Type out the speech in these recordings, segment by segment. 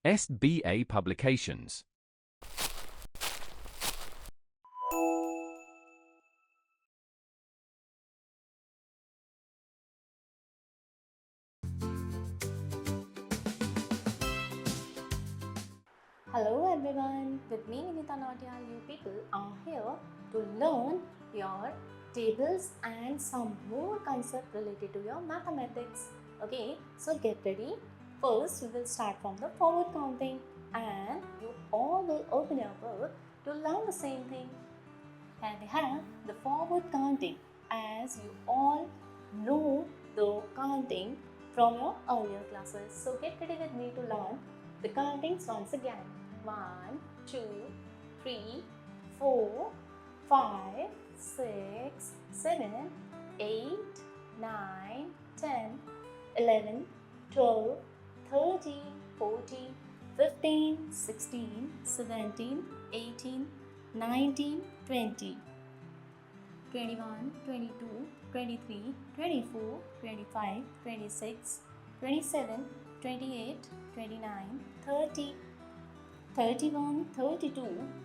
SBA Publications. Hello everyone, with me Vinita Nautiyal, you people are here to learn your tables and some more concepts related to your mathematics. Okay, so get ready. First, we will start from the forward counting and you all will open your book to learn the same thing. And we have the forward counting, as you all know the counting from your earlier classes. So get ready with me to learn the countings once again. 1, 2, 3, 4, 5, 6, 7, 8, 9, 10, 11, 12, 13, 14, 15, 16, 17, 18, 19, 20, 21, 22, 23, 24, 25, 26, 27, 28, 29, 30, 31, 32,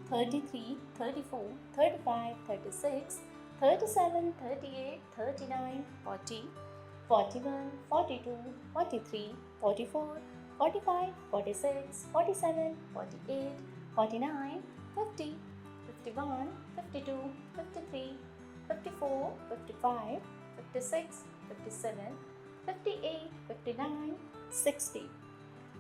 33, 34, 35, 36, 37, 38, 39, 40, 41, 42, 43, 44, 45, 46, 47, 48, 49, 50, 51, 52, 53, 54, 55, 56, 57, 58, 59, 60,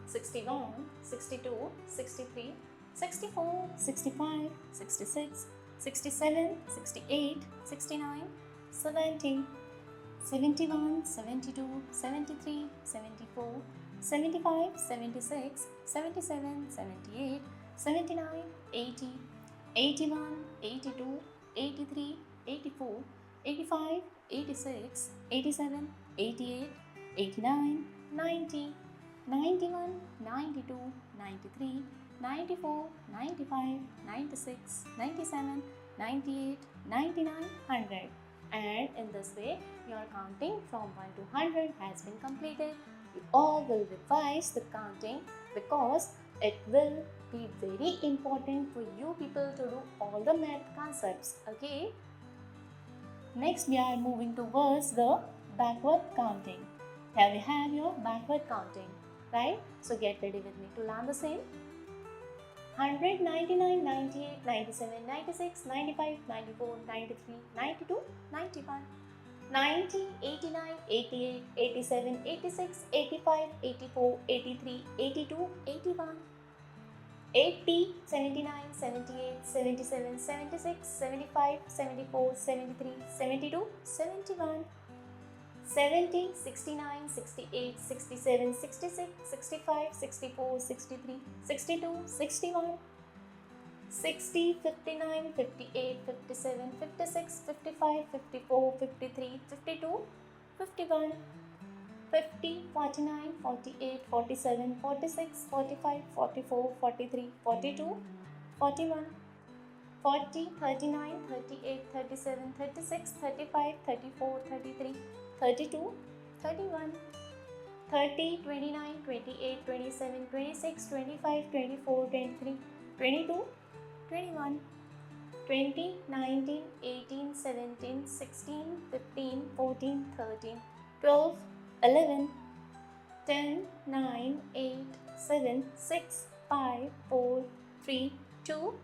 61, 62, 63, 64, 65, 66, 67, 68, 69, 70, 71, 72, 73, 74, 75, 76, 77, 78, 79, 80, 81, 82, 83, 84, 85, 86, 87, 88, 89, 90, 91, 92, 93, 94, 95, 96, 97, 98, 99, 100. And in this way, your counting from 1 to 100 has been completed. You all will revise the counting because it will be very important for you people to do all the math concepts. Okay. Next, we are moving towards the backward counting. Here we have your backward counting, right? So get ready with me to learn the same. 100, 99, 98, 97, 96, 95, 94, 93, 92, 91, 90, 89, 88, 87, 86, 85, 84, 83, 82, 81, 80, 79, 78, 77, 76, 75, 74, 73, 72, 71, 70, 69, 68, 67, 66, 65, 64, 63, 62, 61, 60, 59, 58, 57, 56, 55, 54, 53, 52, 51, 50, 49, 48, 47, 46, 45, 44, 43, 42, 41, 40, 39, 38, 37, 36, 35, 34, 33, 32, 31, 30, 29, 28, 27, 26, 25, 24, 23, 22, 21, 20, 19, 18, 17, 16, 15, 14, 13, 12, 11, 10, 9, 8, 7, 6, 5, 4, 3, 2,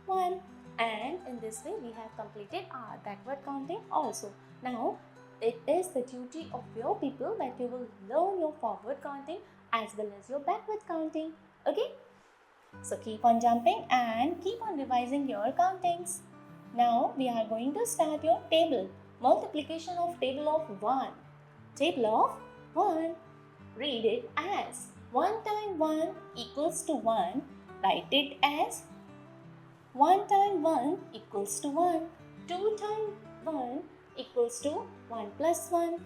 1. And in this way we have completed our backward counting also. Now it is the duty of your people that you will learn your forward counting as well as your backward counting. Okay? So keep on jumping and keep on revising your countings. Now we are going to start your table. Multiplication of table of 1. Table of 1. Read it as 1 times 1 equals to 1. Write it as 1 times 1 equals to 1. 2 times 1 equals to 1 plus 1.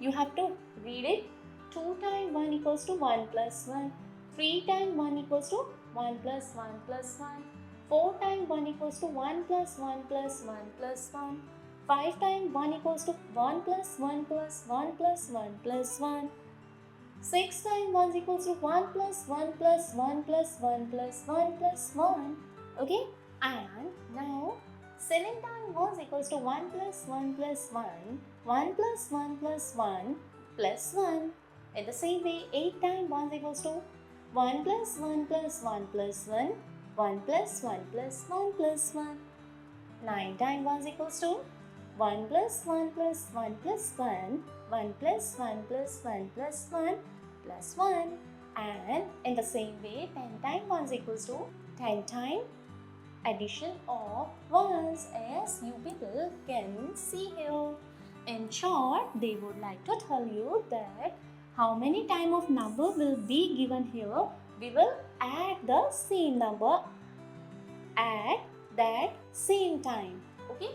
You have to read it. 2 times 1 equals to 1 plus 1. 3 times 1 equals to 1 plus 1 plus 1. 4 times 1 equals to 1 plus 1 plus 1 plus 1. 5 times 1 equals to 1 plus 1 plus 1 plus 1 plus 1. 6 times 1 is equals to 1 plus 1 plus 1 plus 1 plus 1 plus 1. Okay? And now 7 times 1 is equals to 1 plus 1 plus 1, 1 plus 1 plus 1 plus 1. In the same way, 8 times 1 is equals to 1 plus 1 plus 1 plus 1, 1 plus 1 plus 1 plus 1. 9 times 1 is equals to 1 plus 1 plus 1 plus 1, 1 plus 1 plus 1 plus 1 plus 1. And in the same way, 10 times 1 is equals to 10 times addition of ones, as you people can see here. In short, they would like to tell you that how many time of number will be given here. We will add the same number at that same time. Okay?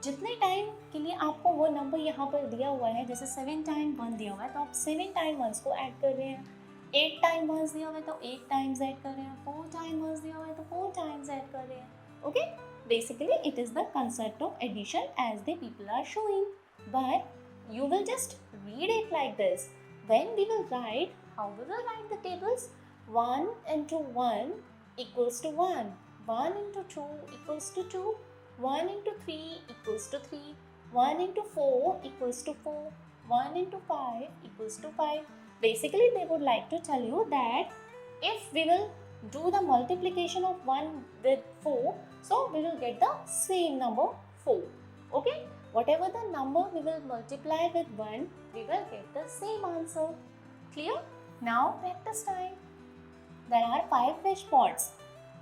जितने time के लिए आपको वो number यहाँ पर दिया हुआ है, जैसे 7 टाइम 1 दिया हुआ है तो आप 7 टाइम 1 को ऐड कर रहे हैं, 8 टाइम 1 दिया हुआ है तो 8 टाइम्स ऐड कर रहे हैं, 4 टाइम 1 दिया हुआ है तो 4 टाइम्स ऐड कर रहे हैं. Okay? Basically, it is the concept of addition as the people are showing. But you will just read it like this. When we will write, how we will write the tables? 1 into 1 equals to 1. 1 into 2 equals to 2. 1 into 3 equals to 3. 1 into 4 equals to 4. 1 into 5 equals to 5. Basically, they would like to tell you that if we will do the multiplication of 1 with 4, so we will get the same number 4. Okay? Whatever the number we will multiply with 1, we will get the same answer. Clear? Now practice time. There are 5 fish pots.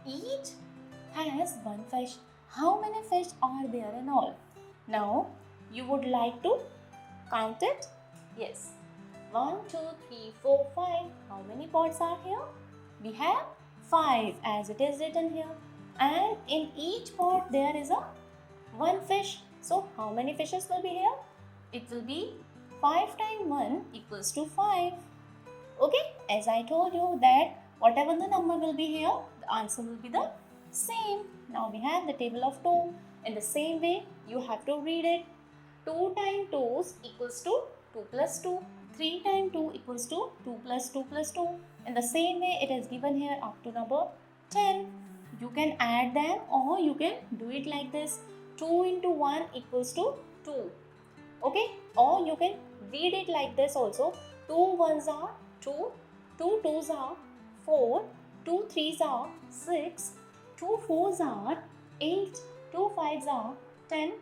Each has 1 fish. How many fish are there in all? Now you would like to count it? Yes. 1, 2, 3, 4, 5. How many pots are here? We have 5 as it is written here. And in each pot there is a 1 fish. So how many fishes will be here? It will be 5 times 1 equals to 5. Okay? As I told you that whatever the number will be here, the answer will be the same. Now we have the table of 2. In the same way, you have to read it. 2 times 2 equals to 2 plus 2. 3 times 2 equals to 2 plus 2 plus 2. In the same way, it is given here up to number 10. You can add them or you can do it like this. 2 into 1 equals to 2. Okay? Or you can read it like this also. 2 ones are 2, 2 twos are 4, 2 threes are 6, 2 fours are 8, 2 fives are 10,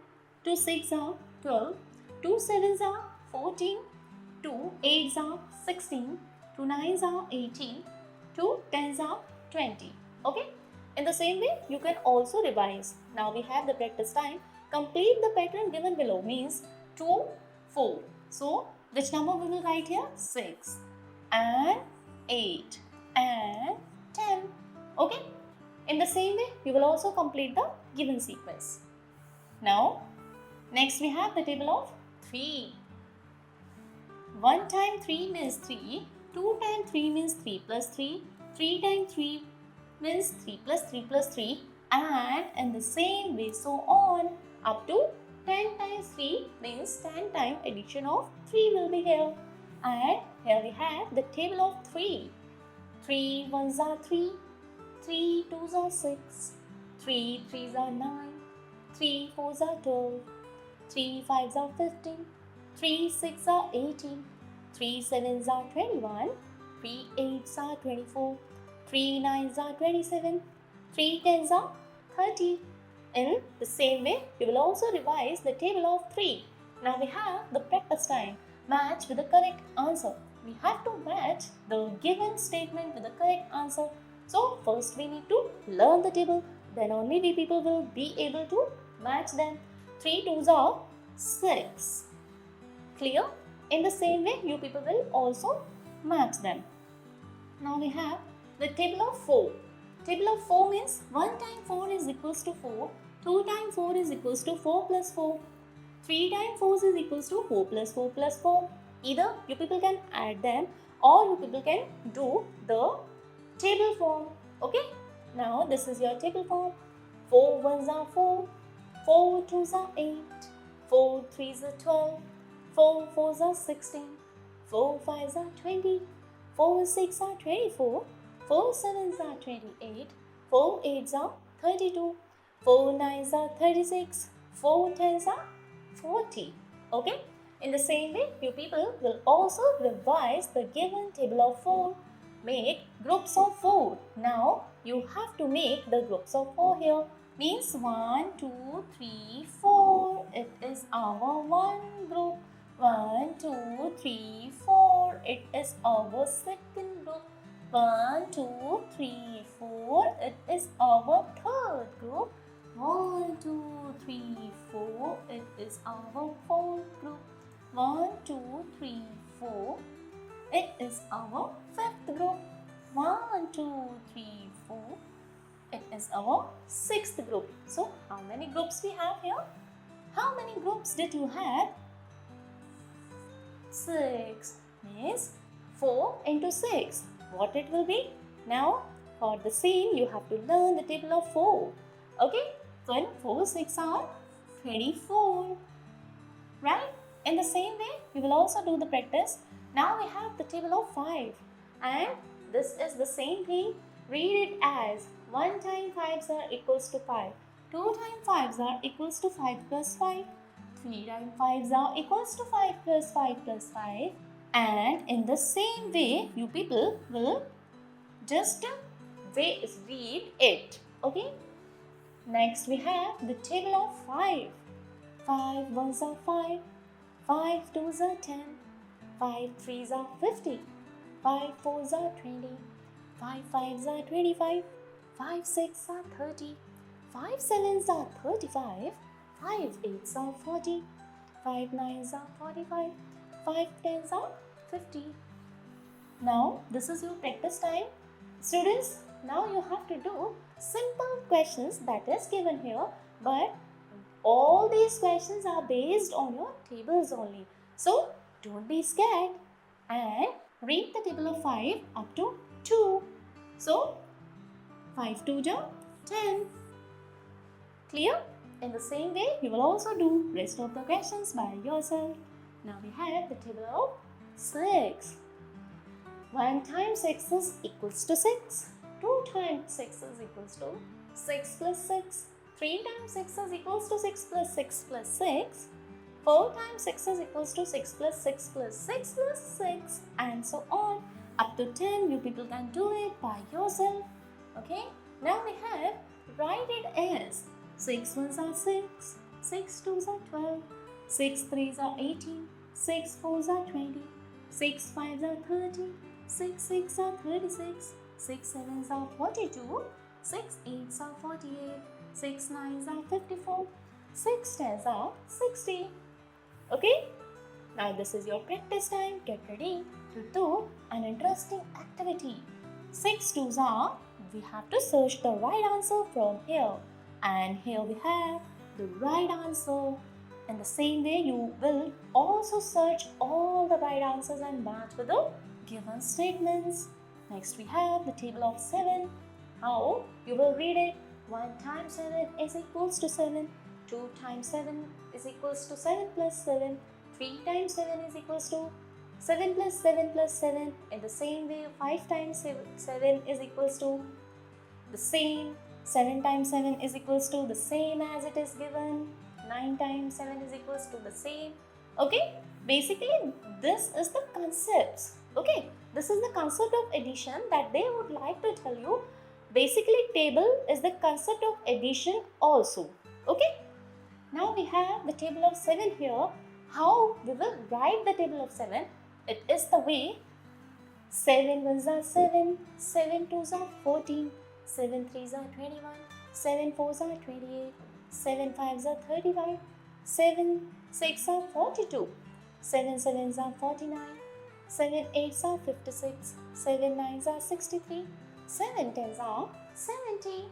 2 six are 12, 2 sevens are 14, 2 eights are 16, 2 nines are 18, 2 tens are 20. Okay? In the same way, you can also revise. Now we have the practice time. Complete the pattern given below means 2, 4. So, which number we will write here? 6 and 8 and 10. Okay? In the same way, you will also complete the given sequence. Now, next we have the table of 3. 1 times 3 means 3. 2 times 3 means 3 plus 3. 3 times 3 means 3 plus 3 plus 3. And in the same way, so on. Up to 10 times 3 means 10 times addition of 3 will be here. And here we have the table of 3. 3 ones are 3. 3 twos are 6. 3 threes are 9. 3 fours are 12. 3 fives are 15. 3 six are 18. 3 sevens are 21. 3 eights are 24. 3 nines are 27. 3 tens are 30. In the same way, we will also revise the table of 3. Now we have the practice time. Match with the correct answer. We have to match the given statement with the correct answer. So first we need to learn the table. Then only we people will be able to match them. 3 twos are 6. Clear? In the same way, you people will also match them. Now we have the table of 4. Table of 4 means 1 times 4 is equals to 4. 2 times 4 is equals to 4 plus 4. 3 times 4 is equals to 4 plus 4 plus 4. Either you people can add them or you people can do the table form. Okay? Now this is your table form. 4 ones are 4. 4 twos are 8. 4 threes are 12. 4 fours are 16. 4 fives are 20. 4 6 are 24, 4 7s are 28, 4 8s are 32, 4 9s are 36, 4 10s are 40. Okay? In the same way, you people will also revise the given table of 4. Make groups of 4. Now, you have to make the groups of 4 here. Means 1, 2, 3, 4. It is our one group. 1, 2, 3, 4. It is our second group. 1, 2, 3, 4. It is our third group. 1, 2, 3, 4. It is our fourth group. 1, 2, 3, 4. It is our fifth group. 1, 2, 3, 4. It is our sixth group. So, how many groups we have here? How many groups did you have? 6 means 4 into 6. What it will be? Now, for the same, you have to learn the table of 4. Okay? So, in 4 6 are 24. Right? In the same way, we will also do the practice. Now, we have the table of 5. And this is the same thing. Read it as 1 times 5s are equals to 5. 2 times 5s are equals to 5 plus 5. 3 times 5s are equals to 5 plus 5 plus 5. And in the same way, you people will just read it. Okay? Next, we have the table of 5. 5 1s are 5. 5 2s are 10. 5 3s are 50. 5 4s are 20. 5 5s are 25. 5 6 are 30. 5 7s are 35. 5 8s are 40. 5 9s are 45. 5 10s are 50. Now, this is your practice time. Students, now you have to do simple questions that is given here, but all these questions are based on your tables only. So, don't be scared and read the table of 5 up to 2. So, 5 2 are 10. Clear? In the same way, you will also do rest of the questions by yourself. Now we have the table of 6. 1 times 6 is equals to 6. 2 times 6 is equals to 6 plus 6. 3 times 6 is equals to 6 plus 6 plus 6. 4 times 6 is equals to 6 plus 6 plus 6 plus 6, and so on. Up to 10, you people can do it by yourself. Okay? Now we have, write it as 6 1s are 6, 6 2s are 12, 6 3s are 18, 6 4s are 20, 6 5s are 30, 6 6 are 36, 6 7s are 42, 6 8s are 48, 6 9s are 54, 6 10s are 60. Okay? Now this is your practice time. Get ready to do an interesting activity. 6 2s are, we have to search the right answer from here. And here we have the right answer. In the same way, you will also search all the right answers and match with the given statements. Next, we have the table of 7. How? You will read it. 1 times 7 is equals to 7. 2 times 7 is equals to 7 plus 7. 3 times 7 is equals to 7 plus 7 plus 7. In the same way, 5 times 7 is equals to the same. 7 times 7 is equals to the same as it is given. 9 times 7 is equals to the same. Okay? Basically, this is the concepts. Okay? This is the concept of addition that they would like to tell you. Basically, table is the concept of addition also. Okay? Now we have the table of 7 here. How we will write the table of 7? It is the way 7 1s are 7, 7 2s are 14, 7 3s are 21, 7 4s are 28, 7 5s are 35, 7 6 are 42, 7 7s are 49, 7 8s are 56, 7 9s are 63, 7 10s are 70.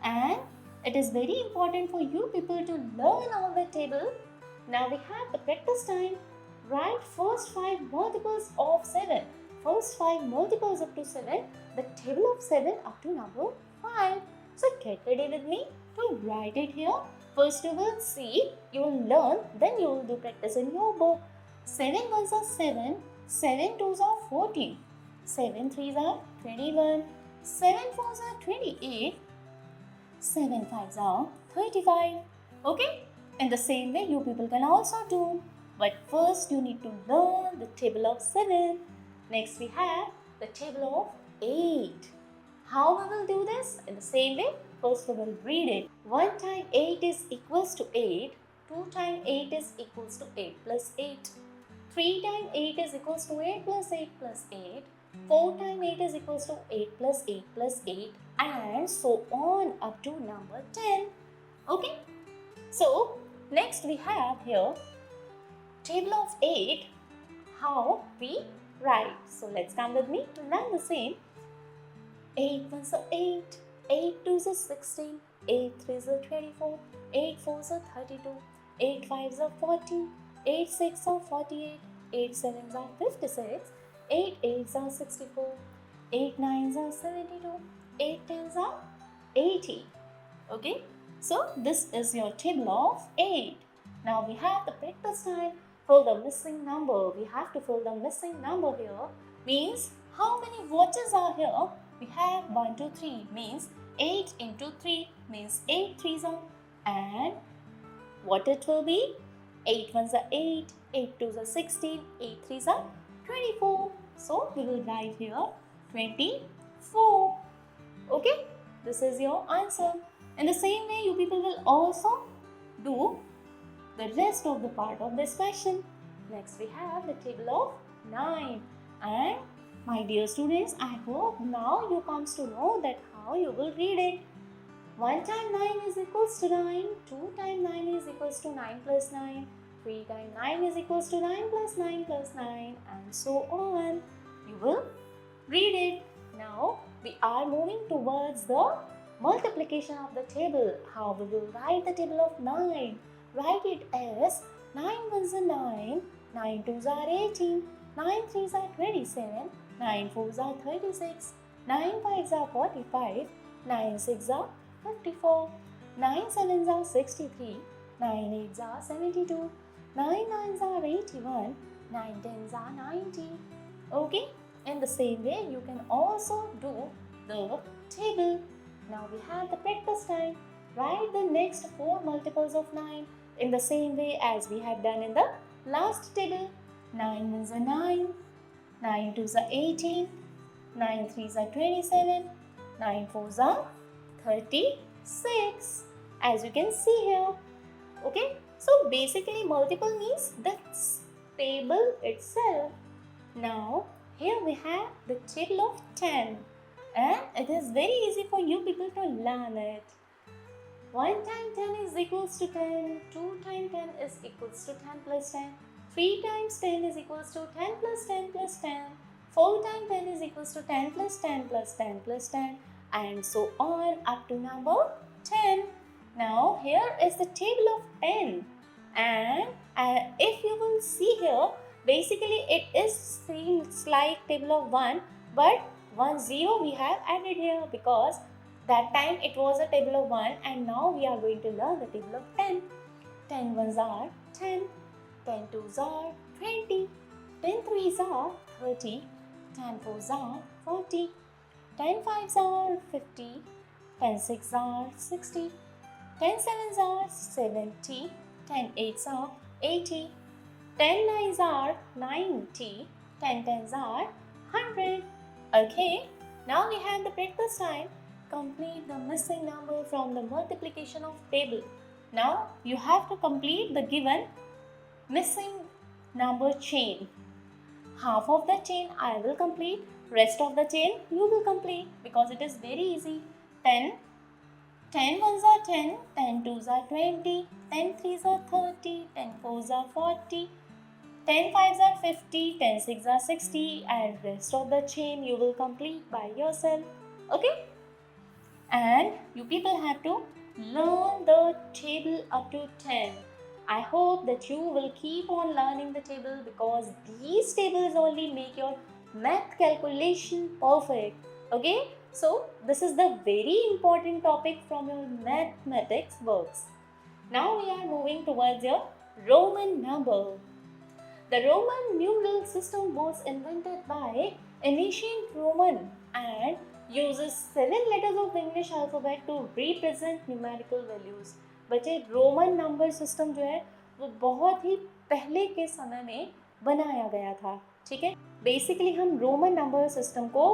And it is very important for you people to learn all the table. Now we have the practice time. Write first 5 multiples of 7. First 5 multiples up to 7. The table of 7 up to number 5. So get ready with me to write it here. First you will see, you will learn, then you will do practice in your book. 7 1s are 7, 7 2s are 14, 7 threes are 21. 7 fours are 28. 7 fives are 35. Okay? In the same way, you people can also do. But first, you need to learn the table of 7. Next, we have the table of 8. How we will do this? In the same way, first we will read it. 1 times 8 is equals to 8. 2 times 8 is equals to 8 plus 8. 3 times 8 is equals to 8 plus 8 plus 8. 4 times 8 is equals to 8 plus 8 plus 8 and so on up to number 10. Okay? So, next we have here table of 8, how we write. So, let's come with me to learn the same. 8 ones are 8, 8 twos are 16, 8 threes are 24, 8 fours are 32, 8 fives are 40, 8 six are 48, 8 sevens are 56, 8 eights are 64, 8 nines are 72, 8 tens are 80. Okay, so this is your table of 8. Now we have the practice time. Fill the missing number. We have to fill the missing number here. Means how many watches are here? We have 1, 2, 3 means 8 into 3 means 8 threes are, and what it will be? 8 ones are 8, 8 twos are 16, 8 threes are 24. So we will write here 24. Okay, this is your answer. In the same way, you people will also do the rest of the part of this question. Next we have the table of 9. And my dear students, I hope now you comes to know that how you will read it. 1 times 9 is equals to 9. 2 times 9 is equals to 9 plus 9. 3 times 9 is equals to 9 plus 9 plus 9 and so on. You will read it. Now we are moving towards the multiplication of the table. How we will write the table of 9? Write it as 9 ones are 9, 9 twos are 18, 9 threes are 27, 9 fours are 36, 9 fives are 45, 9 six are 54, 9 sevens are 63, 9 eights are 72, 9 nines are 81, 9 tens are 90. Okay? In the same way, you can also do the table. Now we have the practice time. Write the next 4 multiples of 9 in the same way as we have done in the last table. 9 ones are 9, 9 twos are 18, 9 threes are 27, 9 fours are 36. As you can see here. Okay, so basically multiple means the table itself. Now here we have the table of 10 and it is very easy for you people to learn it. 1 times 10 is equals to 10, 2 times 10 is equals to 10 plus 10, 3 times 10 is equals to 10 plus 10 plus 10, 4 times 10 is equals to 10 plus 10 plus 10 plus 10 and so on up to number 10. Now here is the table of 10 and if you will see here, basically it is seems like table of 1 but 1 0 we have added here because that time it was a table of 1 and now we are going to learn the table of 10. 10 ones are 10, 10 twos are 20, 10 threes are 30, 10 fours are 40, 10 fives are 50, 10 six are 60, 10 sevens are 70, 10 eights are 80, 10 nines are 90, 10 tens are 100. Okay, now we have the practice time. Complete the missing number from the multiplication of table. Now you have to complete the given missing number chain. Half of the chain I will complete, rest of the chain you will complete because it is very easy. 10 ones are 10, 10 twos are 20, 10 threes are 30, 10 fours are 40, 10 fives are 50, 10 six are 60 and rest of the chain you will complete by yourself. Okay? And you people have to learn the table up to 10. I hope that you will keep on learning the table because these tables only make your math calculation perfect. Okay? So, this is the very important topic from your mathematics books. Now we are moving towards your Roman number. The Roman numeral system was invented by ancient Roman and uses 7 letters of the English alphabet to represent numerical values. बच्चे Roman number system जो है वो बहुत ही पहले के समय में बनाया गया था, ठीक है। बेसिकली हम रोमन नंबर सिस्टम को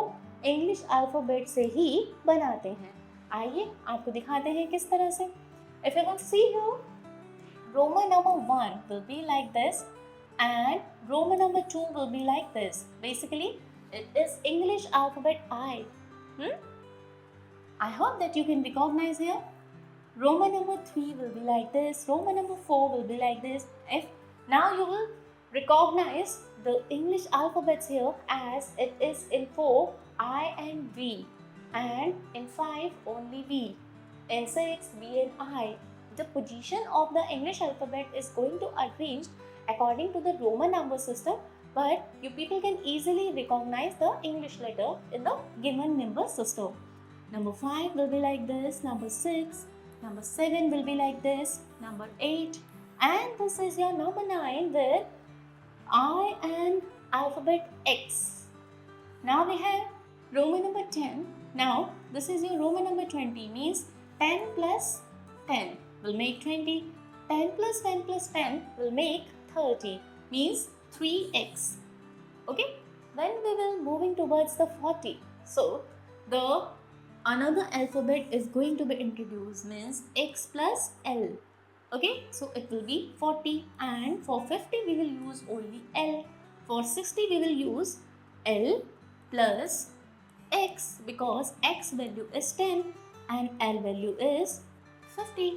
इंग्लिश अल्फ़ाबेट से ही बनाते हैं। आइए आपको दिखाते हैं किस तरह से। If you can see here, Roman number 1 will be like this and Roman number 2 will be like this. Basically, it is English alphabet I. I hope that you can recognize here. Roman number 3 will be like this. Roman number 4 will be like this. If now you will recognize the English alphabets here as it is in 4 I and V, and in 5 only V, in 6 V and I. The position of the English alphabet is going to arrange according to the Roman number system, but you people can easily recognize the English letter in the given number system. Number 5 will be like this, number 6, number 7 will be like this, number 8, and this is your number 9 with I and alphabet X. Now we have Roman number 10. Now this is your Roman number 20, means 10 plus 10 will make 20. 10 plus 10 plus 10 will make 30, means 3x. Okay, then we will moving towards the 40. So the another alphabet is going to be introduced, means x plus L. Okay, so it will be 40, and for 50 we will use only L. For 60 we will use L plus x, because x value is 10 and L value is 50.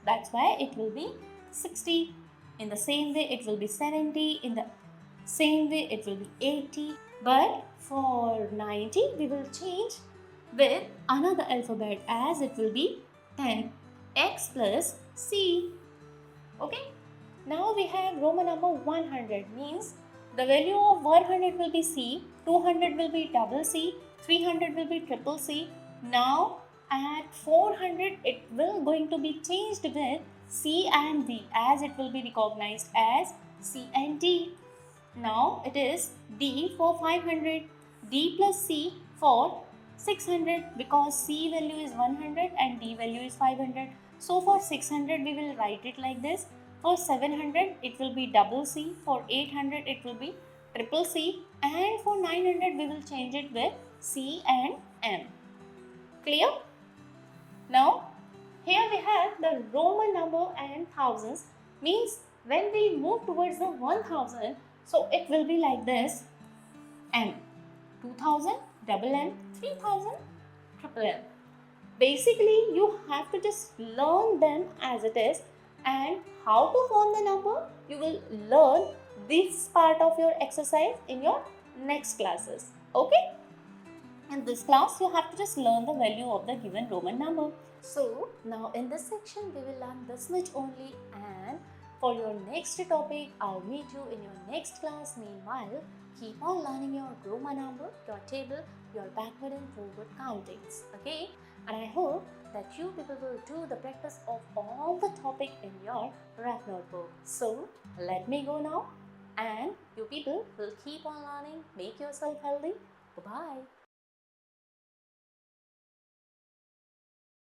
That's why it will be 60. In the same way it will be 70. In the same way it will be 80. But for 90 we will change with another alphabet, as it will be 10, x plus C. Okay. Now we have Roman number 100, means the value of 100 will be C, 200 will be double C, 300 will be triple C. Now at 400 it will going to be changed with C and D, as it will be recognized as C and D. Now it is D for 500, D plus C for 600, because C value is 100 and D value is 500. So for 600 we will write it like this. For 700 it will be double C, for 800 it will be triple C, and for 900 we will change it with C and M. Clear? Now here we have the Roman number and thousands, means when we move towards the 1000, so it will be like this: M, 2000, double M, 3000, triple M. Basically you have to just learn them as it is, and how to form the number you will learn this part of your exercise in your next classes. Okay? In this class you have to just learn the value of the given Roman number. So now in this section we will learn this much only, and for your next topic I'll meet you in your next class. Meanwhile, keep on learning your Roman number, your table, your backward and forward countings. Okay? And I hope that you people will do the practice of all the topic in your rough notebook. So let me go now, and you people will keep on learning. Make yourself healthy. Bye-bye.